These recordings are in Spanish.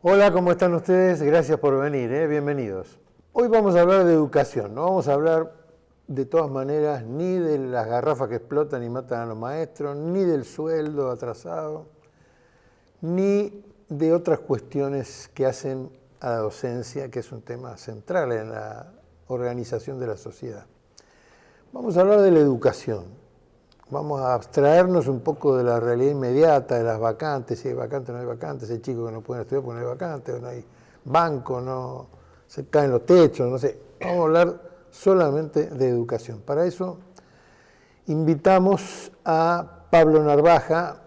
Hola, ¿cómo están ustedes? Gracias por venir, bienvenidos. Hoy vamos a hablar de educación, no vamos a hablar de todas maneras ni de las garrafas que explotan y matan a los maestros, ni del sueldo atrasado, ni de otras cuestiones que hacen a la docencia, que es un tema central en la organización de la sociedad. Vamos a hablar de la educación. Vamos a abstraernos un poco de la realidad inmediata, de las vacantes, si hay vacantes o no hay vacantes, si hay chicos que no pueden estudiar porque no hay vacantes, o no hay banco, no se caen los techos, no sé. Vamos a hablar solamente de educación. Para eso invitamos a Pablo Narvaja,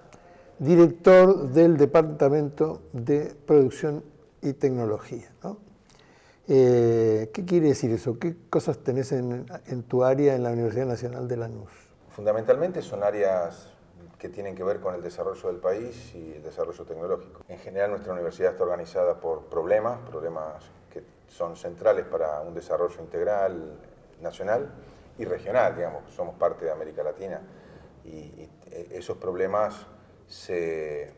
director del Departamento de Producción y Tecnología, ¿no? ¿Qué quiere decir eso? ¿Qué cosas tenés en tu área en la Universidad Nacional de Lanús? Fundamentalmente son áreas que tienen que ver con el desarrollo del país y el desarrollo tecnológico. En general nuestra universidad está organizada por problemas que son centrales para un desarrollo integral, nacional y regional, digamos. Somos parte de América Latina y esos problemas se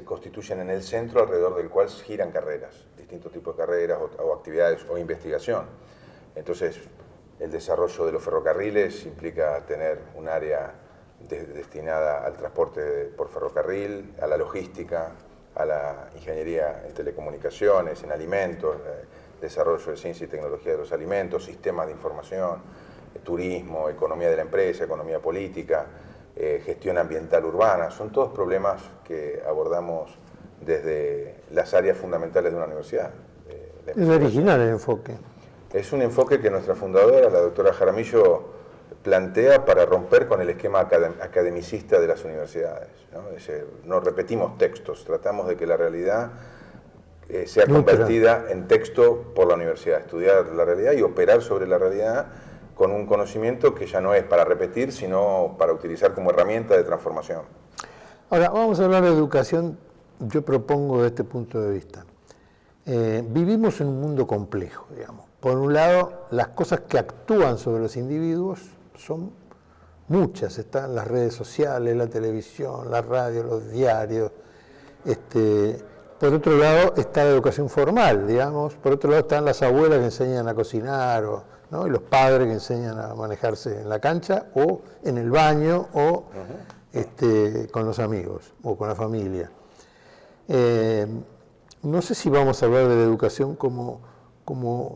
constituyen en el centro alrededor del cual giran carreras, distintos tipos de carreras o actividades o investigación. Entonces, el desarrollo de los ferrocarriles implica tener un área destinada al transporte por ferrocarril, a la logística, a la ingeniería en telecomunicaciones, en alimentos, desarrollo de ciencia y tecnología de los alimentos, sistemas de información, turismo, economía de la empresa, economía política, gestión ambiental urbana. Son todos problemas que abordamos desde las áreas fundamentales de una universidad. Es original el enfoque. Es un enfoque que nuestra fundadora, la doctora Jaramillo, plantea para romper con el esquema academicista de las universidades, ¿no? Es decir, no repetimos textos, tratamos de que la realidad sea convertida en texto por la universidad, estudiar la realidad y operar sobre la realidad con un conocimiento que ya no es para repetir, sino para utilizar como herramienta de transformación. Ahora, vamos a hablar de educación, yo propongo de este punto de vista. Vivimos en un mundo complejo, digamos. Por un lado, las cosas que actúan sobre los individuos son muchas. Están las redes sociales, la televisión, la radio, los diarios. Por otro lado está la educación formal, digamos. Por otro lado están las abuelas que enseñan a cocinar, ¿no? Y los padres que enseñan a manejarse en la cancha o en el baño o con los amigos o con la familia. No sé si vamos a hablar de la educación como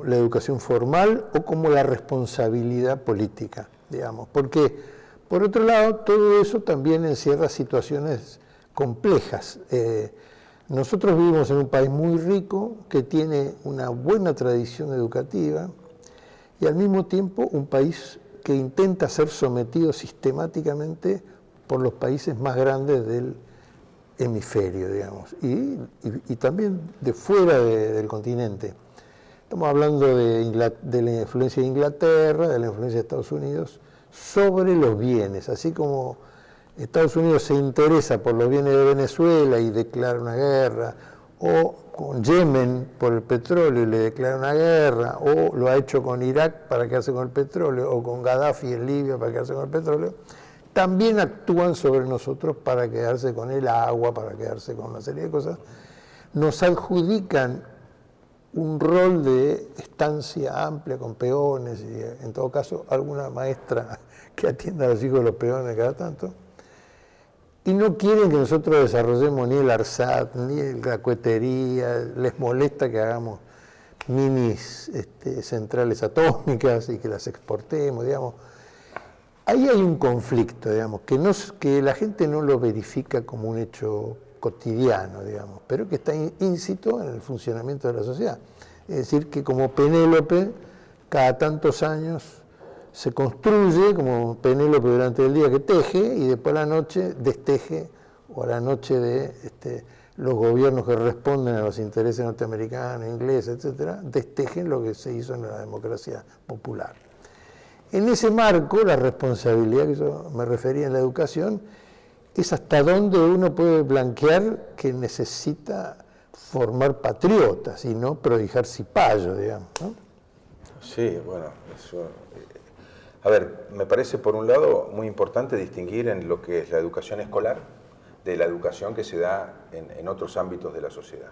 la educación formal o como la responsabilidad política, digamos, porque por otro lado todo eso también encierra situaciones complejas. Nosotros vivimos en un país muy rico que tiene una buena tradición educativa y al mismo tiempo un país que intenta ser sometido sistemáticamente por los países más grandes del hemisferio, digamos, y también de fuera del continente. Estamos hablando de la influencia de Inglaterra, de la influencia de Estados Unidos sobre los bienes, así como Estados Unidos se interesa por los bienes de Venezuela y declara una guerra, o con Yemen por el petróleo y le declara una guerra, o lo ha hecho con Irak para quedarse con el petróleo, o con Gaddafi en Libia para quedarse con el petróleo, también actúan sobre nosotros para quedarse con el agua, para quedarse con una serie de cosas. Nos adjudican un rol de estancia amplia con peones y en todo caso alguna maestra que atienda a los hijos de los peones cada tanto. Y no quieren que nosotros desarrollemos ni el ARSAT, ni la cohetería, les molesta que hagamos minis centrales atómicas y que las exportemos, digamos. Ahí hay un conflicto, digamos, que la gente no lo verifica como un hecho cotidiano, digamos, pero que está íncito en el funcionamiento de la sociedad. Es decir, que como Penélope, cada tantos años se construye como Penélope durante el día que teje y después a la noche desteje, o a la noche de los gobiernos que responden a los intereses norteamericanos, ingleses, etcétera, destejen lo que se hizo en la democracia popular. En ese marco, la responsabilidad que yo me refería en la educación es hasta dónde uno puede blanquear que necesita formar patriotas y no prodigar cipayos, digamos, ¿no? Sí, bueno, eso... A ver, me parece por un lado muy importante distinguir en lo que es la educación escolar de la educación que se da en otros ámbitos de la sociedad.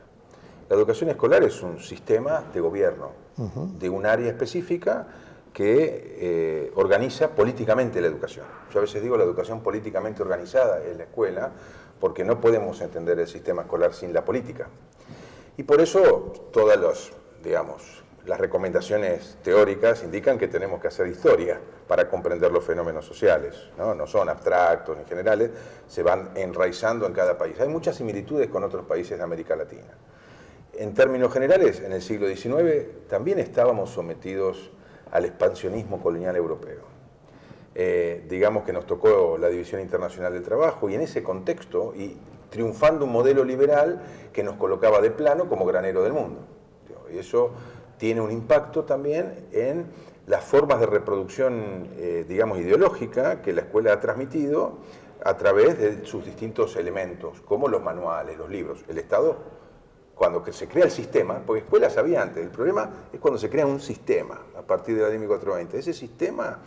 La educación escolar es un sistema de gobierno de un área específica que organiza políticamente la educación. Yo a veces digo la educación políticamente organizada es la escuela, porque no podemos entender el sistema escolar sin la política. Y por eso todas las recomendaciones teóricas indican que tenemos que hacer historia para comprender los fenómenos sociales, ¿no? No son abstractos ni generales, se van enraizando en cada país. Hay muchas similitudes con otros países de América Latina. En términos generales, en el siglo XIX también estábamos sometidos al expansionismo colonial europeo. Digamos que nos tocó la División Internacional del Trabajo y en ese contexto, y triunfando un modelo liberal que nos colocaba de plano como granero del mundo. Y eso tiene un impacto también en las formas de reproducción, ideológica que la escuela ha transmitido a través de sus distintos elementos, como los manuales, los libros. El Estado, cuando se crea el sistema, porque escuelas había antes, el problema es cuando se crea un sistema a partir de la ley 1420. Ese sistema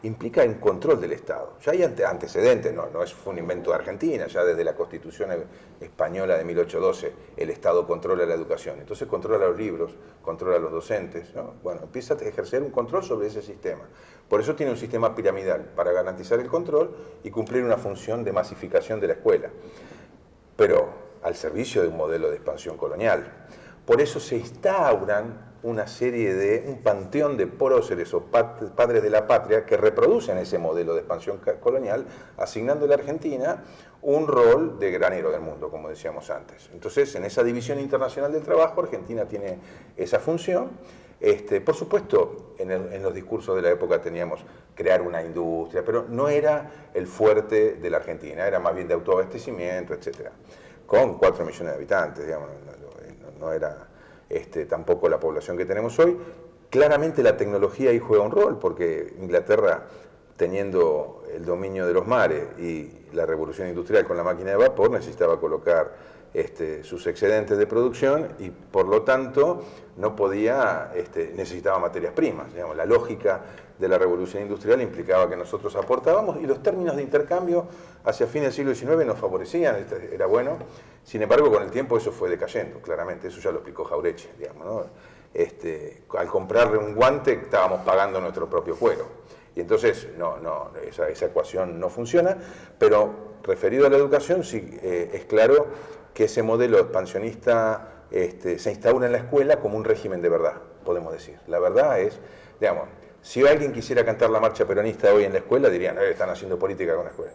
implica un control del Estado. Ya hay antecedentes, no fue un invento de Argentina, ya desde la Constitución española de 1812 el Estado controla la educación, entonces controla los libros, controla a los docentes, ¿no? Bueno, empieza a ejercer un control sobre ese sistema. Por eso tiene un sistema piramidal, para garantizar el control y cumplir una función de masificación de la escuela, pero al servicio de un modelo de expansión colonial. Por eso se instauran un panteón de próceres o padres de la patria que reproducen ese modelo de expansión colonial, asignando a la Argentina un rol de granero del mundo, como decíamos antes. Entonces, en esa división internacional del trabajo, Argentina tiene esa función. Por supuesto, en los discursos de la época teníamos crear una industria, pero no era el fuerte de la Argentina, era más bien de autoabastecimiento, etc. Con 4 millones de habitantes, digamos, no era tampoco la población que tenemos hoy. Claramente la tecnología ahí juega un rol, porque Inglaterra, teniendo el dominio de los mares y la revolución industrial con la máquina de vapor, necesitaba colocar sus excedentes de producción y por lo tanto no podía, necesitaba materias primas. Digamos, la lógica de la revolución industrial implicaba que nosotros aportábamos y los términos de intercambio hacia fines del siglo XIX nos favorecían, era bueno. Sin embargo, con el tiempo eso fue decayendo, claramente, eso ya lo explicó Jauretche, digamos, ¿no? Al comprarle un guante estábamos pagando nuestro propio cuero. Y entonces esa ecuación no funciona, pero referido a la educación, sí es claro que ese modelo expansionista se instaura en la escuela como un régimen de verdad, podemos decir. La verdad es, digamos, si alguien quisiera cantar la marcha peronista hoy en la escuela, dirían, están haciendo política con la escuela.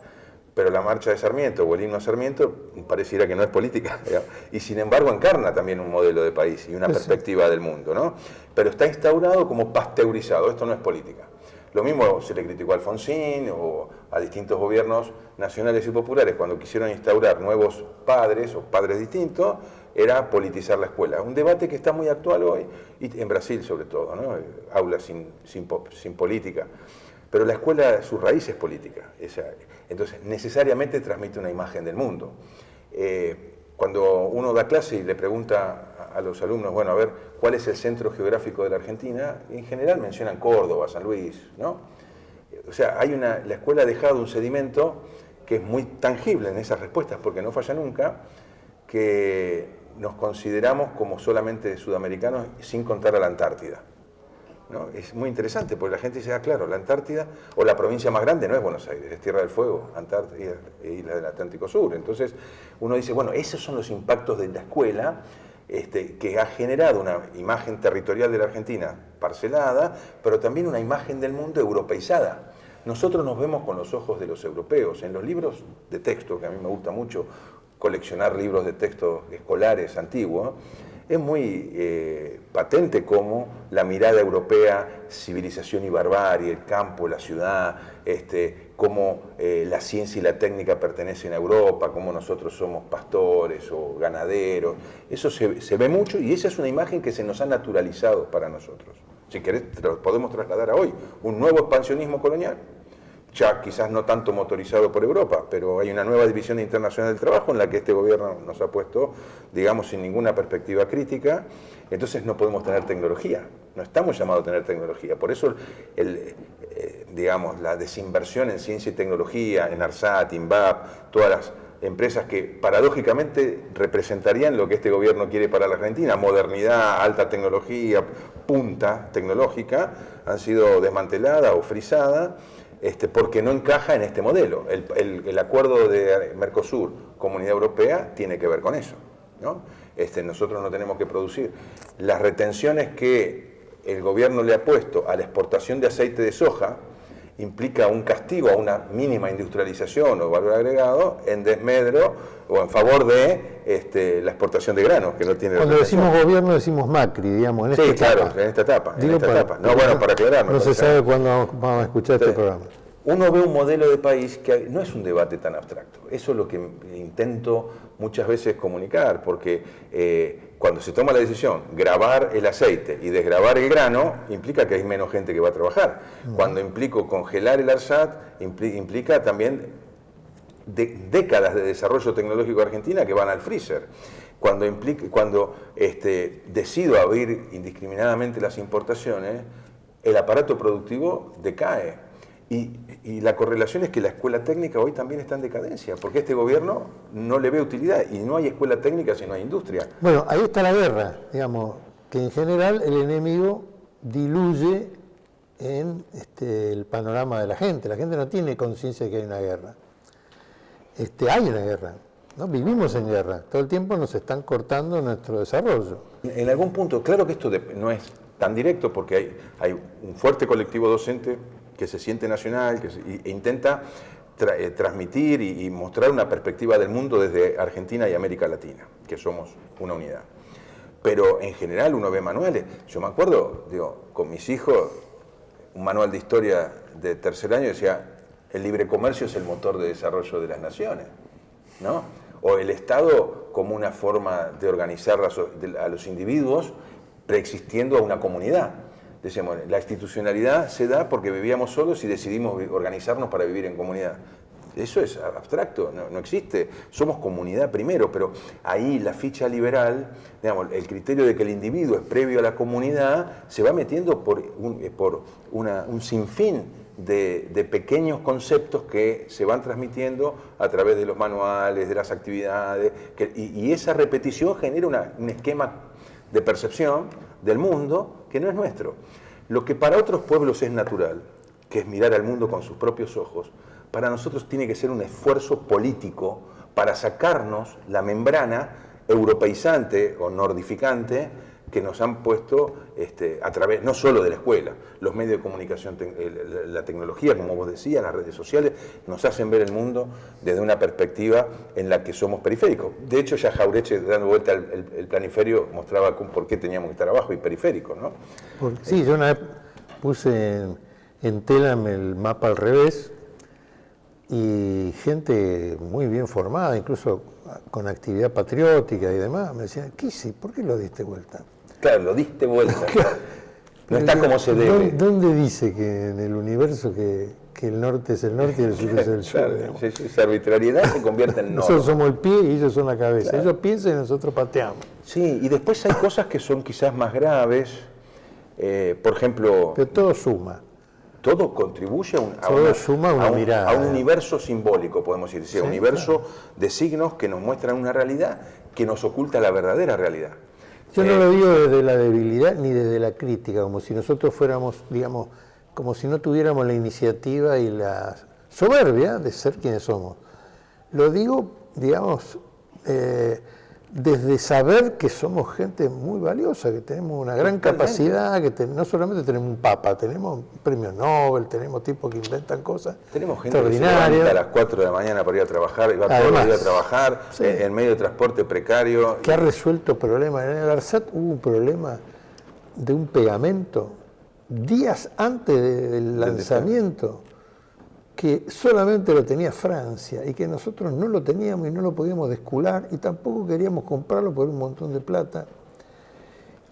Pero la marcha de Sarmiento o el himno a Sarmiento pareciera que no es política, digamos, y sin embargo encarna también un modelo de país y una perspectiva del mundo, ¿no? Pero está instaurado como pasteurizado, esto no es política. Lo mismo se le criticó a Alfonsín o a distintos gobiernos nacionales y populares cuando quisieron instaurar nuevos padres o padres distintos, era politizar la escuela. Un debate que está muy actual hoy, y en Brasil sobre todo, ¿no? Aulas sin política. Pero la escuela, su raíz es política. Entonces, necesariamente transmite una imagen del mundo. Cuando uno da clase y le pregunta a los alumnos, bueno, a ver, ¿cuál es el centro geográfico de la Argentina? En general mencionan Córdoba, San Luis, ¿no? O sea, la escuela ha dejado un sedimento que es muy tangible en esas respuestas, porque no falla nunca, que nos consideramos como solamente sudamericanos sin contar a la Antártida, ¿no? Es muy interesante, porque la gente dice, claro, la Antártida, o la provincia más grande no es Buenos Aires, es Tierra del Fuego, Antártida e Isla del Atlántico Sur. Entonces uno dice, bueno, esos son los impactos de la escuela que ha generado una imagen territorial de la Argentina parcelada, pero también una imagen del mundo europeizada. Nosotros nos vemos con los ojos de los europeos. En los libros de texto, que a mí me gusta mucho coleccionar libros de texto escolares antiguos, es muy patente cómo la mirada europea, civilización y barbarie, el campo, la ciudad, cómo la ciencia y la técnica pertenecen a Europa, cómo nosotros somos pastores o ganaderos. Eso se ve mucho y esa es una imagen que se nos ha naturalizado para nosotros. Si querés, lo podemos trasladar a hoy. Un nuevo expansionismo colonial, ya quizás no tanto motorizado por Europa, pero hay una nueva división internacional del trabajo en la que este gobierno nos ha puesto, digamos, sin ninguna perspectiva crítica. Entonces no podemos tener tecnología, no estamos llamados a tener tecnología. Por eso, digamos, la desinversión en ciencia y tecnología, en ARSAT, INVAP, todas las empresas que paradójicamente representarían lo que este gobierno quiere para la Argentina, modernidad, alta tecnología, punta tecnológica, han sido desmanteladas o frisadas, porque no encaja en este modelo. El acuerdo de Mercosur, Comunidad Europea, tiene que ver con eso, ¿no? Nosotros no tenemos que producir. Las retenciones que el gobierno le ha puesto a la exportación de aceite de soja implica un castigo a una mínima industrialización o valor agregado en desmedro o en favor de la exportación de granos, que no tiene... Cuando decimos gobierno decimos Macri, digamos, en esta etapa. Sí, claro, en esta etapa. No, bueno, para aclararnos. No se sabe cuándo vamos a escuchar este programa. Uno ve un modelo de país que no es un debate tan abstracto. Eso es lo que intento muchas veces comunicar, porque cuando se toma la decisión, grabar el aceite y desgravar el grano, implica que hay menos gente que va a trabajar. Cuando implico congelar el ARSAT, implica también décadas de desarrollo tecnológico de Argentina que van al freezer. Cuando decido abrir indiscriminadamente las importaciones, el aparato productivo decae. Y la correlación es que la escuela técnica hoy también está en decadencia, porque este gobierno no le ve utilidad y no hay escuela técnica si no hay industria. Bueno, ahí está la guerra, digamos, que en general el enemigo diluye en el panorama de la gente. La gente no tiene conciencia de que hay una guerra. Hay una guerra, ¿no? Vivimos en guerra, todo el tiempo nos están cortando nuestro desarrollo. En algún punto, claro que esto no es tan directo porque hay un fuerte colectivo docente que se siente nacional, e intenta transmitir y mostrar una perspectiva del mundo desde Argentina y América Latina, que somos una unidad. Pero en general uno ve manuales. Yo me acuerdo, con mis hijos, un manual de historia de tercer año decía, el libre comercio es el motor de desarrollo de las naciones, ¿no? O el Estado como una forma de organizar a los individuos preexistiendo a una comunidad. Decíamos, la institucionalidad se da porque vivíamos solos y decidimos organizarnos para vivir en comunidad. Eso es abstracto, no existe. Somos comunidad primero, pero ahí la ficha liberal, digamos, el criterio de que el individuo es previo a la comunidad, se va metiendo por un sinfín de pequeños conceptos que se van transmitiendo a través de los manuales, de las actividades, y esa repetición genera un esquema de percepción del mundo que no es nuestro. Lo que para otros pueblos es natural, que es mirar al mundo con sus propios ojos, para nosotros tiene que ser un esfuerzo político para sacarnos la membrana europeizante o nordificante que nos han puesto a través, no solo de la escuela, los medios de comunicación, la tecnología, como vos decías, las redes sociales, nos hacen ver el mundo desde una perspectiva en la que somos periféricos. De hecho, ya Jauretche, dando vuelta el planiferio, mostraba por qué teníamos que estar abajo y periféricos, ¿no? Sí, yo una vez puse en Telam el mapa al revés y gente muy bien formada, incluso con actividad patriótica y demás, me decían, ¿qué hice? ¿Por qué lo diste vuelta? Claro, lo diste vuelta. No está como se debe. ¿Dónde dice que en el universo que el norte es el norte y el sur es el sur? Claro, esa arbitrariedad se convierte en norma. Nosotros somos el pie y ellos son la cabeza. Claro. Ellos piensan y nosotros pateamos. Sí, y después hay cosas que son quizás más graves. Por ejemplo... Pero todo suma. Todo contribuye a un universo simbólico, podemos decir, sí, un universo claro, de signos que nos muestran una realidad que nos oculta la verdadera realidad. Yo no lo digo desde la debilidad ni desde la crítica, como si nosotros fuéramos, digamos, como si no tuviéramos la iniciativa y la soberbia de ser quienes somos. Lo digo, digamos, desde saber que somos gente muy valiosa, que tenemos una gran capacidad, que no solamente tenemos un papa, tenemos un premio Nobel, tenemos tipos que inventan cosas tenemos gente que se levanta a las 4 de la mañana para ir a trabajar, y va todos los días a trabajar, sí, en medio de transporte precario. Que ha resuelto problemas. En el ARSAT hubo un problema de un pegamento días antes del lanzamiento, que solamente lo tenía Francia y que nosotros no lo teníamos y no lo podíamos descular y tampoco queríamos comprarlo por un montón de plata.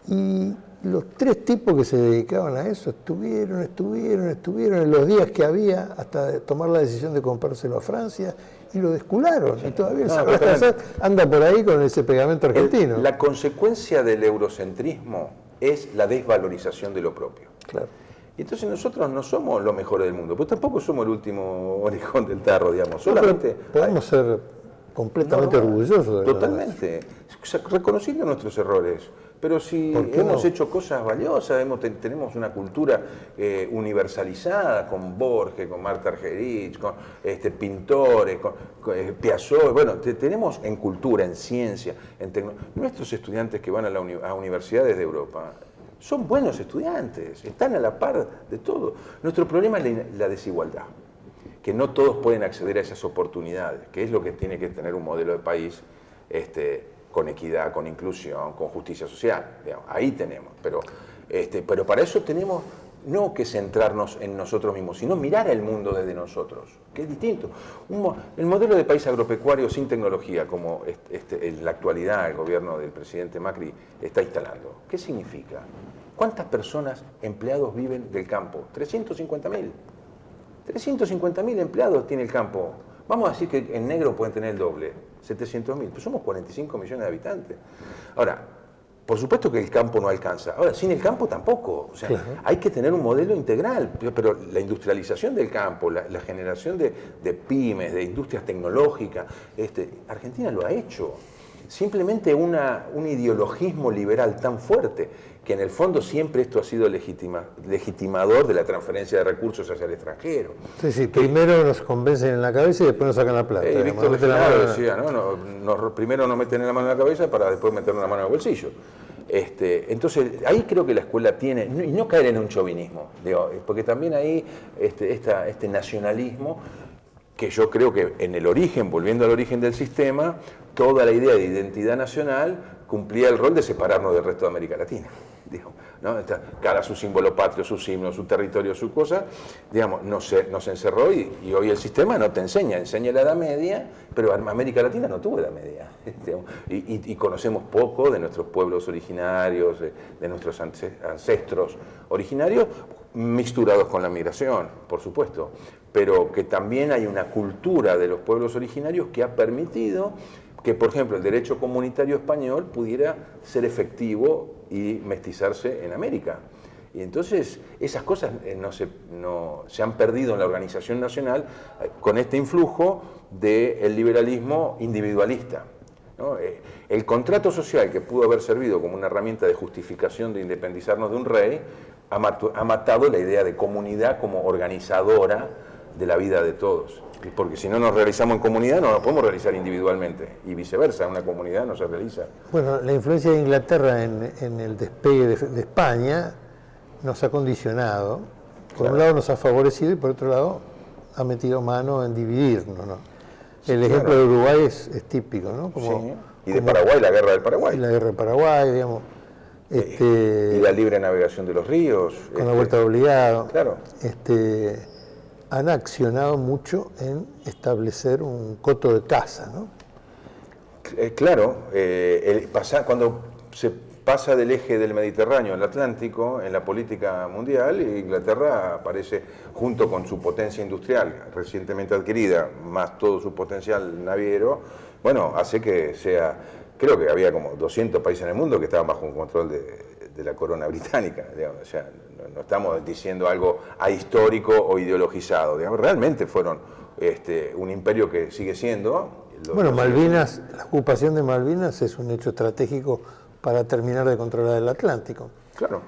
Y los 3 tipos que se dedicaban a eso estuvieron en los días que había hasta tomar la decisión de comprárselo a Francia y lo descularon. Y todavía anda por ahí con ese pegamento argentino. La consecuencia del eurocentrismo es la desvalorización de lo propio. Claro. Y entonces nosotros no somos los mejores del mundo, pero tampoco somos el último orejón del tarro, digamos. Solamente podemos ser completamente orgullosos de totalmente, reconociendo nuestros errores. Pero si hemos hecho cosas valiosas, tenemos una cultura universalizada con Borges, con Marta Argerich, con pintores, con Piazzolo. Bueno, tenemos en cultura, en ciencia, en tecnología. Nuestros estudiantes que van a universidades de Europa son buenos estudiantes, están a la par de todo. Nuestro problema es la desigualdad, que no todos pueden acceder a esas oportunidades, que es lo que tiene que tener un modelo de país con equidad, con inclusión, con justicia social. Digamos, ahí tenemos, pero para eso tenemos no que centrarnos en nosotros mismos, sino mirar el mundo desde nosotros, que es distinto. El modelo de país agropecuario sin tecnología, como en la actualidad el gobierno del presidente Macri está instalando, ¿qué significa? ¿Cuántas personas, empleados viven del campo? 350.000. 350.000 empleados tiene el campo. Vamos a decir que en negro pueden tener el doble, 700.000, pues somos 45 millones de habitantes. Ahora, por supuesto que el campo no alcanza. Ahora, sin el campo tampoco. O sea, claro, hay que tener un modelo integral. Pero la industrialización del campo, la generación de pymes, de industrias tecnológicas, Argentina lo ha hecho. Simplemente un ideologismo liberal tan fuerte que en el fondo siempre esto ha sido legitimador de la transferencia de recursos hacia el extranjero. Sí, primero nos convencen en la cabeza y después nos sacan la plata. Víctor Legenaro decía, primero nos meten la mano en la cabeza para después meter una mano en el bolsillo. Entonces, ahí creo que la escuela tiene, y no caer en un chauvinismo, porque también ahí este nacionalismo, que yo creo que en el origen, volviendo al origen del sistema, toda la idea de identidad nacional cumplía el rol de separarnos del resto de América Latina. ¿No? Cada su símbolo patrio, sus himnos, su territorio, su cosa, nos encerró y hoy el sistema no te enseña la Edad Media, pero América Latina no tuvo Edad Media. Y conocemos poco de nuestros pueblos originarios, de nuestros ancestros originarios, mixturados con la migración, por supuesto, pero que también hay una cultura de los pueblos originarios que ha permitido que, por ejemplo, el derecho comunitario español pudiera ser efectivo y mestizarse en América. Y entonces esas cosas se han perdido en la organización nacional con este influjo del liberalismo individualista, ¿no? El contrato social que pudo haber servido como una herramienta de justificación de independizarnos de un rey ha matado la idea de comunidad como organizadora de la vida de todos. Porque si no nos realizamos en comunidad, no nos podemos realizar individualmente. Y viceversa, una comunidad no se realiza. Bueno, la influencia de Inglaterra en el despegue de España nos ha condicionado. Por un lado nos ha favorecido y por otro lado ha metido mano en dividirnos, ¿no? Sí, el ejemplo de Uruguay es típico, ¿no? Y de Paraguay, la guerra del Paraguay. Y la guerra del Paraguay, digamos. Y la libre navegación de los ríos. Con la vuelta de obligado. Claro. Han accionado mucho en establecer un coto de caza, ¿no? Claro, cuando se pasa del eje del Mediterráneo al Atlántico en la política mundial, Inglaterra aparece junto con su potencia industrial recientemente adquirida, más todo su potencial naviero, hace que sea, creo que había como 200 países en el mundo que estaban bajo un control de la corona británica, digamos. O sea, no estamos diciendo algo ahistórico o ideologizado, digamos. Realmente fueron un imperio que sigue siendo. Malvinas, la ocupación de Malvinas es un hecho estratégico para terminar de controlar el Atlántico. Claro.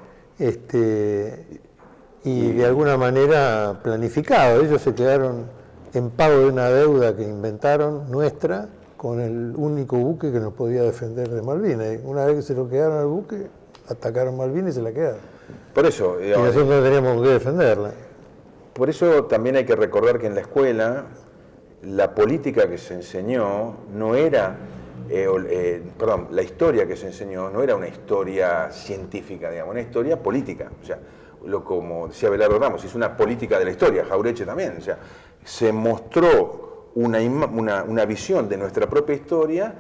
Y de alguna manera planificado. Ellos se quedaron en pago de una deuda que inventaron nuestra con el único buque que nos podía defender de Malvinas. Y una vez que se lo quedaron al buque, atacaron Malvinas y se la quedaron. Por eso, y nosotros no teníamos que defenderla. Por eso también hay que recordar que en la escuela la política que se enseñó no era, la historia que se enseñó no era una historia científica, digamos, una historia política. O sea, como decía Abelardo Ramos, es una política de la historia, Jauretche también. O sea, se mostró una visión de nuestra propia historia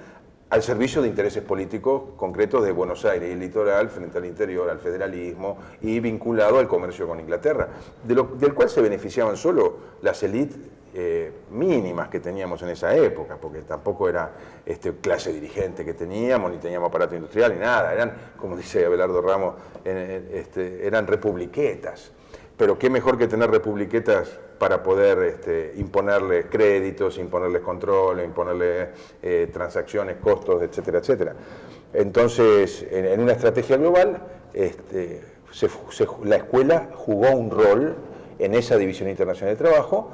al servicio de intereses políticos concretos de Buenos Aires y el litoral frente al interior, al federalismo y vinculado al comercio con Inglaterra, del cual se beneficiaban solo las élites mínimas que teníamos en esa época, porque tampoco era clase dirigente que teníamos, ni teníamos aparato industrial, ni nada, eran, como dice Abelardo Ramos, eran republiquetas. Pero qué mejor que tener republiquetas para poder imponerles créditos, imponerles controles, imponerles transacciones, costos, etcétera, etcétera. Entonces, en una estrategia global, la escuela jugó un rol en esa división internacional de trabajo.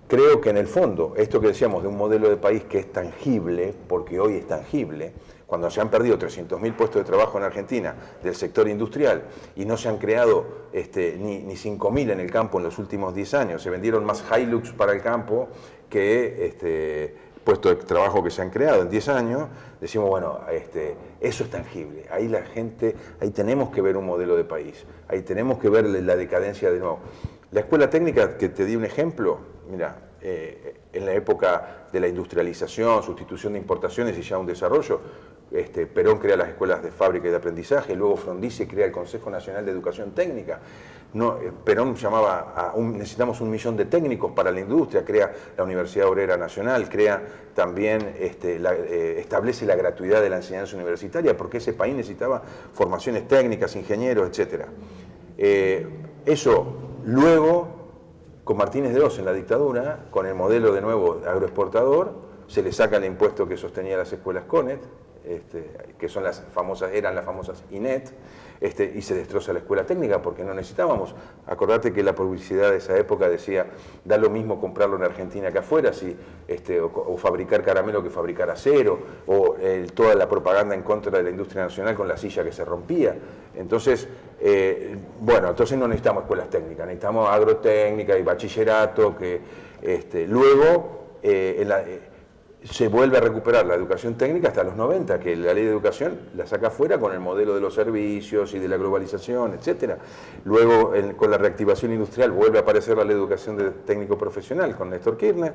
Creo que en el fondo, esto que decíamos de un modelo de país que es tangible, porque hoy es tangible, cuando se han perdido 300.000 puestos de trabajo en Argentina del sector industrial y no se han creado ni 5.000 en el campo en los últimos 10 años, se vendieron más Hilux para el campo que puestos de trabajo que se han creado en 10 años, decimos, bueno, eso es tangible, ahí la gente, ahí tenemos que ver un modelo de país, ahí tenemos que ver la decadencia de nuevo. La escuela técnica, que te di un ejemplo, mira, en la época de la industrialización, sustitución de importaciones y ya un desarrollo, Perón crea las escuelas de fábrica y de aprendizaje, luego Frondizi crea el Consejo Nacional de Educación Técnica. Perón llamaba necesitamos 1 millón de técnicos para la industria, crea la Universidad Obrera Nacional, crea también, establece la gratuidad de la enseñanza universitaria, porque ese país necesitaba formaciones técnicas, ingenieros, etc. Eso luego, con Martínez de Oz en la dictadura, con el modelo de nuevo agroexportador, se le saca el impuesto que sostenía las escuelas CONET, que son eran las famosas INET, y se destroza la escuela técnica porque no necesitábamos. Acordate que la publicidad de esa época decía, da lo mismo comprarlo en Argentina que afuera, o fabricar caramelo que fabricar acero, o toda la propaganda en contra de la industria nacional con la silla que se rompía. Entonces, entonces no necesitamos escuelas técnicas, necesitamos agrotécnica y bachillerato, que luego se vuelve a recuperar la educación técnica hasta los 90, que la ley de educación la saca fuera con el modelo de los servicios y de la globalización, etc. Luego, con la reactivación industrial, vuelve a aparecer la ley de educación de técnico profesional con Néstor Kirchner,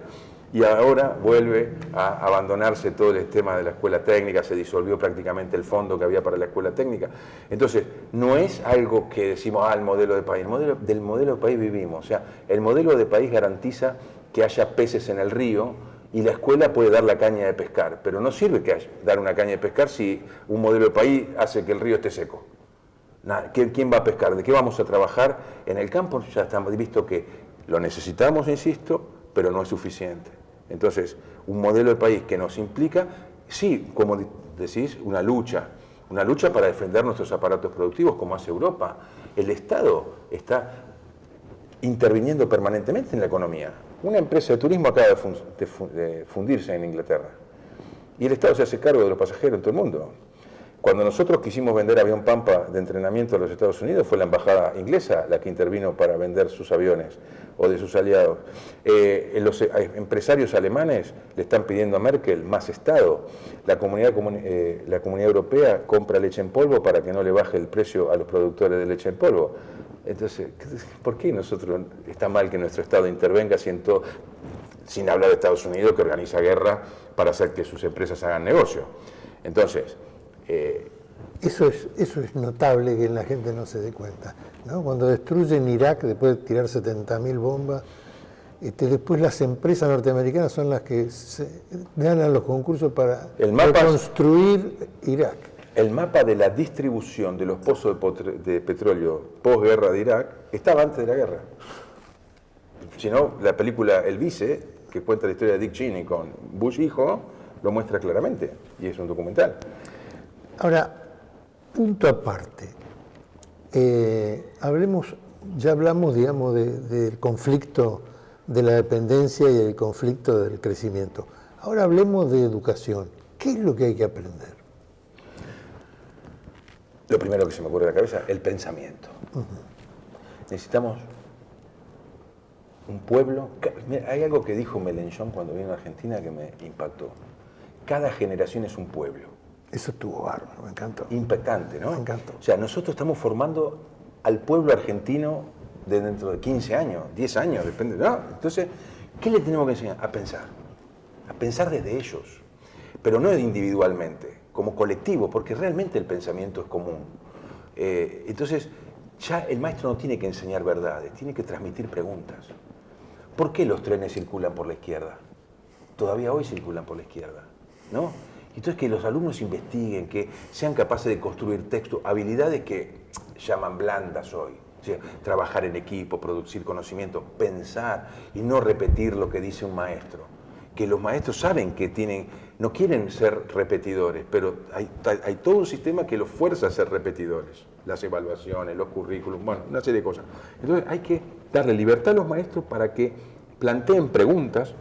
y ahora vuelve a abandonarse todo el tema de la escuela técnica, se disolvió prácticamente el fondo que había para la escuela técnica. Entonces, no es algo que decimos, el modelo de país, del modelo de país vivimos. O sea, el modelo de país garantiza que haya peces en el río, y la escuela puede dar la caña de pescar, pero no sirve dar una caña de pescar si un modelo de país hace que el río esté seco. ¿Quién va a pescar? ¿De qué vamos a trabajar? En el campo ya estamos visto que lo necesitamos, insisto, pero no es suficiente. Entonces, un modelo de país que nos implica, sí, como decís, una lucha para defender nuestros aparatos productivos, como hace Europa. El Estado está interviniendo permanentemente en la economía. Una empresa de turismo acaba de fundirse en Inglaterra y el Estado se hace cargo de los pasajeros en todo el mundo. Cuando nosotros quisimos vender avión Pampa de entrenamiento a los Estados Unidos, fue la embajada inglesa la que intervino para vender sus aviones o de sus aliados. Los empresarios alemanes le están pidiendo a Merkel más Estado. La comunidad europea compra leche en polvo para que no le baje el precio a los productores de leche en polvo. Entonces, ¿por qué está mal que nuestro Estado intervenga sin hablar de Estados Unidos, que organiza guerra para hacer que sus empresas hagan negocio? Entonces, eso es notable que la gente no se dé cuenta, ¿no? Cuando destruyen Irak, después de tirar 70.000 bombas, después las empresas norteamericanas son las que ganan los concursos para reconstruir Irak. El mapa de la distribución de los pozos de petróleo posguerra de Irak estaba antes de la guerra. Si no, la película El Vice, que cuenta la historia de Dick Cheney con Bush hijo, lo muestra claramente, y es un documental. Ahora, punto aparte, ya hablamos, digamos, del conflicto de la dependencia y el conflicto del crecimiento. Ahora hablemos de educación. ¿Qué es lo que hay que aprender? Lo primero que se me ocurre a la cabeza, el pensamiento. Necesitamos un pueblo. Mira, hay algo que dijo Mélenchon cuando vino a Argentina que me impactó. Cada generación es un pueblo. Eso estuvo bárbaro, me encantó. Impactante, ¿no? Me encantó. O sea, nosotros estamos formando al pueblo argentino de dentro de 15 años, 10 años, depende, ¿no? Entonces, ¿qué le tenemos que enseñar? A pensar desde ellos, pero no individualmente, como colectivo, porque realmente el pensamiento es común. Entonces, ya el maestro no tiene que enseñar verdades, tiene que transmitir preguntas. ¿Por qué los trenes circulan por la izquierda? Todavía hoy circulan por la izquierda, ¿no? Entonces, que los alumnos investiguen, que sean capaces de construir textos, habilidades que llaman blandas hoy. O sea, trabajar en equipo, producir conocimiento, pensar y no repetir lo que dice un maestro. Que los maestros saben que no quieren ser repetidores, pero hay todo un sistema que los fuerza a ser repetidores. Las evaluaciones, los currículums, bueno, una serie de cosas. Entonces hay que darle libertad a los maestros para que planteen preguntas.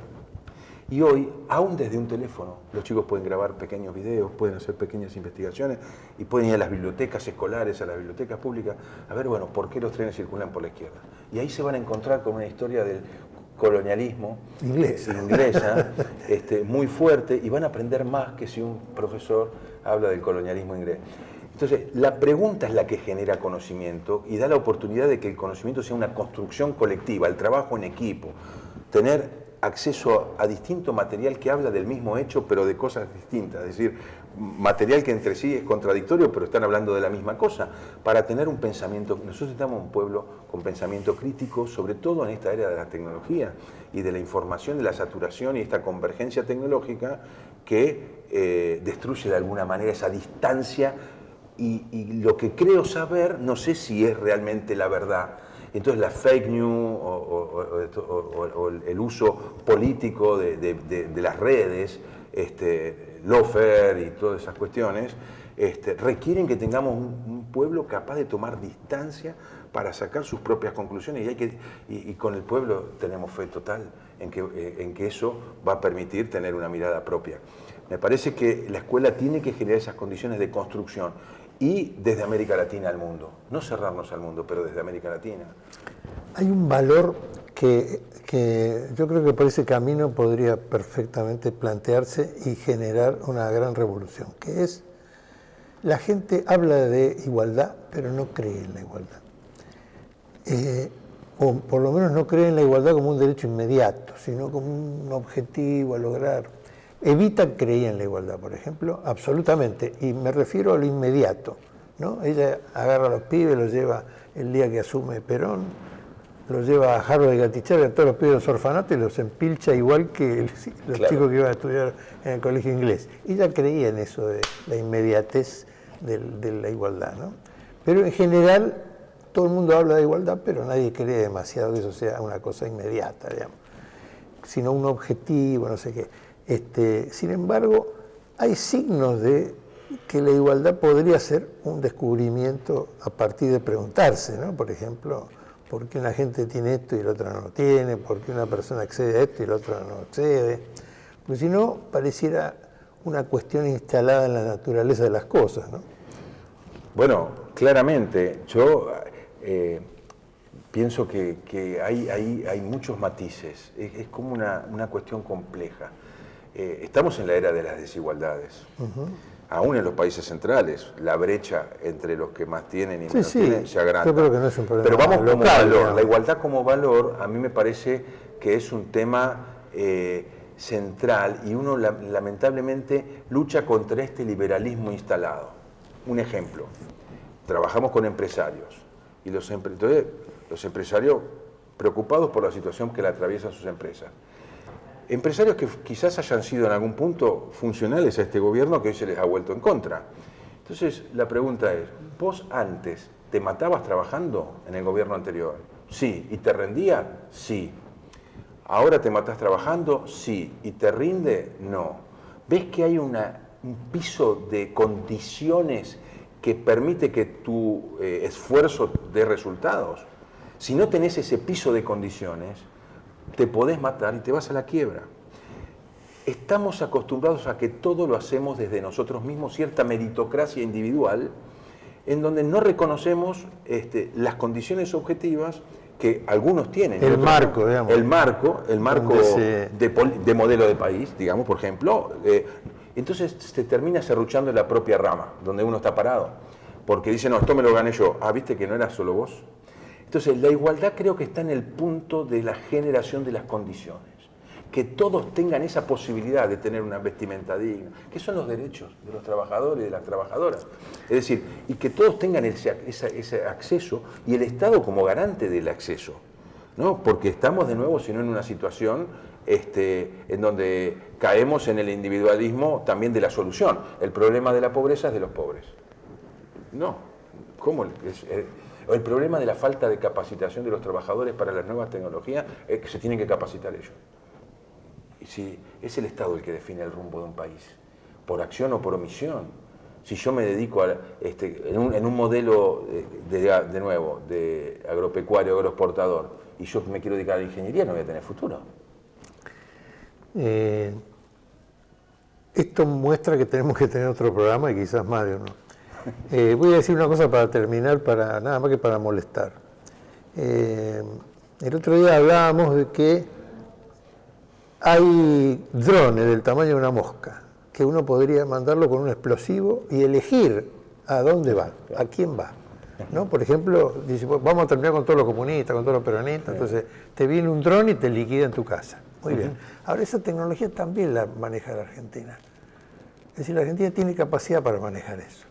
Y hoy, aún desde un teléfono, los chicos pueden grabar pequeños videos, pueden hacer pequeñas investigaciones y pueden ir a las bibliotecas escolares, a las bibliotecas públicas, a ver, bueno, ¿por qué los trenes circulan por la izquierda? Y ahí se van a encontrar con una historia del colonialismo inglesa muy fuerte, y van a aprender más que si un profesor habla del colonialismo inglés. Entonces, la pregunta es la que genera conocimiento y da la oportunidad de que el conocimiento sea una construcción colectiva, el trabajo en equipo, tener acceso a distinto material que habla del mismo hecho pero de cosas distintas, es decir, material que entre sí es contradictorio pero están hablando de la misma cosa, para tener un pensamiento. Nosotros necesitamos un pueblo con pensamiento crítico, sobre todo en esta era de la tecnología y de la información, de la saturación y esta convergencia tecnológica que destruye de alguna manera esa distancia y lo que creo saber no sé si es realmente la verdad. Entonces la fake news o el uso político de las redes, lawfare y todas esas cuestiones, requieren que tengamos un pueblo capaz de tomar distancia para sacar sus propias conclusiones. Y con el pueblo tenemos fe total en que eso va a permitir tener una mirada propia. Me parece que la escuela tiene que generar esas condiciones de construcción. Y desde América Latina al mundo, no cerrarnos al mundo, pero desde América Latina. Hay un valor que yo creo que por ese camino podría perfectamente plantearse y generar una gran revolución, que es, la gente habla de igualdad, pero no cree en la igualdad. O por lo menos no cree en la igualdad como un derecho inmediato, sino como un objetivo a lograr. Evita creer en la igualdad, por ejemplo, absolutamente, y me refiero a lo inmediato, ¿no? Ella agarra a los pibes, los lleva el día que asume Perón, los lleva a Harvard y Gatichar, a todos los pibes de los orfanatos y los empilcha igual que los chicos que iban a estudiar en el colegio inglés. Ella creía en eso de la inmediatez de la igualdad, ¿no? Pero en general todo el mundo habla de igualdad, pero nadie cree demasiado que eso sea una cosa inmediata, digamos, sino un objetivo, no sé qué. Sin embargo, hay signos de que la igualdad podría ser un descubrimiento a partir de preguntarse, ¿no? Por ejemplo, ¿por qué una gente tiene esto y la otra no lo tiene? ¿Por qué una persona accede a esto y la otra no accede? Porque si no, pareciera una cuestión instalada en la naturaleza de las cosas, ¿no? Bueno, claramente, yo pienso que hay muchos matices, es como una cuestión compleja. Estamos en la era de las desigualdades. Aún en los países centrales, la brecha entre los que más tienen y menos tienen se agranda. Yo creo que no es un problema. Pero vamos local, como valor. digamos. La igualdad como valor, a mí me parece que es un tema central y uno lamentablemente lucha contra este liberalismo instalado. Un ejemplo, trabajamos con empresarios y los empresarios preocupados por la situación que le atraviesan sus empresas. Empresarios que quizás hayan sido en algún punto funcionales a este gobierno que hoy se les ha vuelto en contra. Entonces, la pregunta es, ¿vos antes te matabas trabajando en el gobierno anterior? Sí. ¿Y te rendía? Sí. ¿Ahora te matás trabajando? Sí. ¿Y te rinde? No. ¿Ves que hay un piso de condiciones que permite que tu esfuerzo dé resultados? Si no tenés ese piso de condiciones, te podés matar y te vas a la quiebra. estamos acostumbrados a que todo lo hacemos desde nosotros mismos, cierta meritocracia individual, en donde no reconocemos las condiciones objetivas que algunos tienen. El marco, no. Digamos. El marco de modelo de país, digamos, por ejemplo. Entonces se termina serruchando en la propia rama, donde uno está parado. Porque dice, no, esto me lo gané yo. Ah, ¿viste que no era solo vos? Entonces, la igualdad creo que está en el punto de la generación de las condiciones. Que todos tengan esa posibilidad de tener una vestimenta digna, que son los derechos de los trabajadores y de las trabajadoras. Es decir, y que todos tengan ese acceso y el Estado como garante del acceso, ¿no? Porque estamos de nuevo, si no, en una situación en donde caemos en el individualismo también de la solución. El problema de la pobreza es de los pobres. No, ¿cómo? El problema de la falta de capacitación de los trabajadores para las nuevas tecnologías es que se tienen que capacitar ellos. Y si es el Estado el que define el rumbo de un país, por acción o por omisión. Si yo me dedico a, en un modelo de nuevo, de agropecuario, agroexportador, y yo me quiero dedicar a la ingeniería, no voy a tener futuro. Esto muestra que tenemos que tener otro programa y quizás más de uno. Voy a decir una cosa para terminar, nada más que para molestar. El otro día hablábamos de que hay drones del tamaño de una mosca, que uno podría mandarlo con un explosivo y elegir a dónde va, a quién va, ¿no? Por ejemplo, dice, vamos a terminar con todos los comunistas, con todos los peronistas, entonces te viene un dron y te liquida en tu casa. Muy bien. Ahora, esa tecnología también la maneja la Argentina. Es decir, la Argentina tiene capacidad para manejar eso.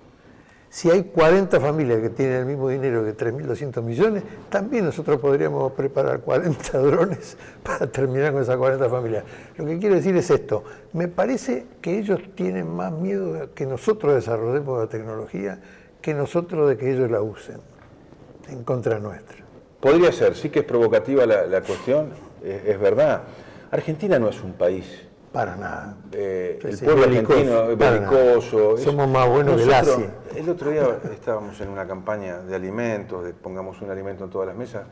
Si hay 40 familias que tienen el mismo dinero que 3.200 millones, también nosotros podríamos preparar 40 drones para terminar con esas 40 familias. Lo que quiero decir es esto. Me parece que ellos tienen más miedo que nosotros desarrollemos la tecnología que nosotros de que ellos la usen en contra nuestra. Podría ser, sí que es provocativa la cuestión, es verdad. Argentina no es un país... Para nada. El pueblo argentino es belicoso. Somos más buenos que el Asia. El otro día estábamos en una campaña de alimentos, de pongamos un alimento en todas las mesas,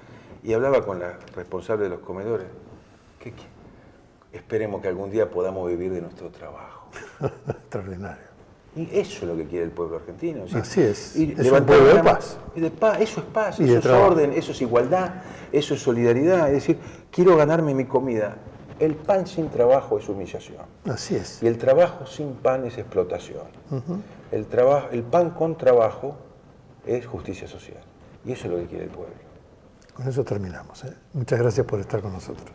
y hablaba con la responsable de los comedores. Esperemos que algún día podamos vivir de nuestro trabajo. Extraordinario. Y eso es lo que quiere el pueblo argentino. ¿Sí? Así es. Es un pueblo de paz. Eso es paz, eso es orden, eso es igualdad, eso es solidaridad. Es decir, quiero ganarme mi comida. El pan sin trabajo es humillación. Así es. Y el trabajo sin pan es explotación. El pan con trabajo es justicia social. Y eso es lo que quiere el pueblo. Con eso terminamos. Muchas gracias por estar con nosotros.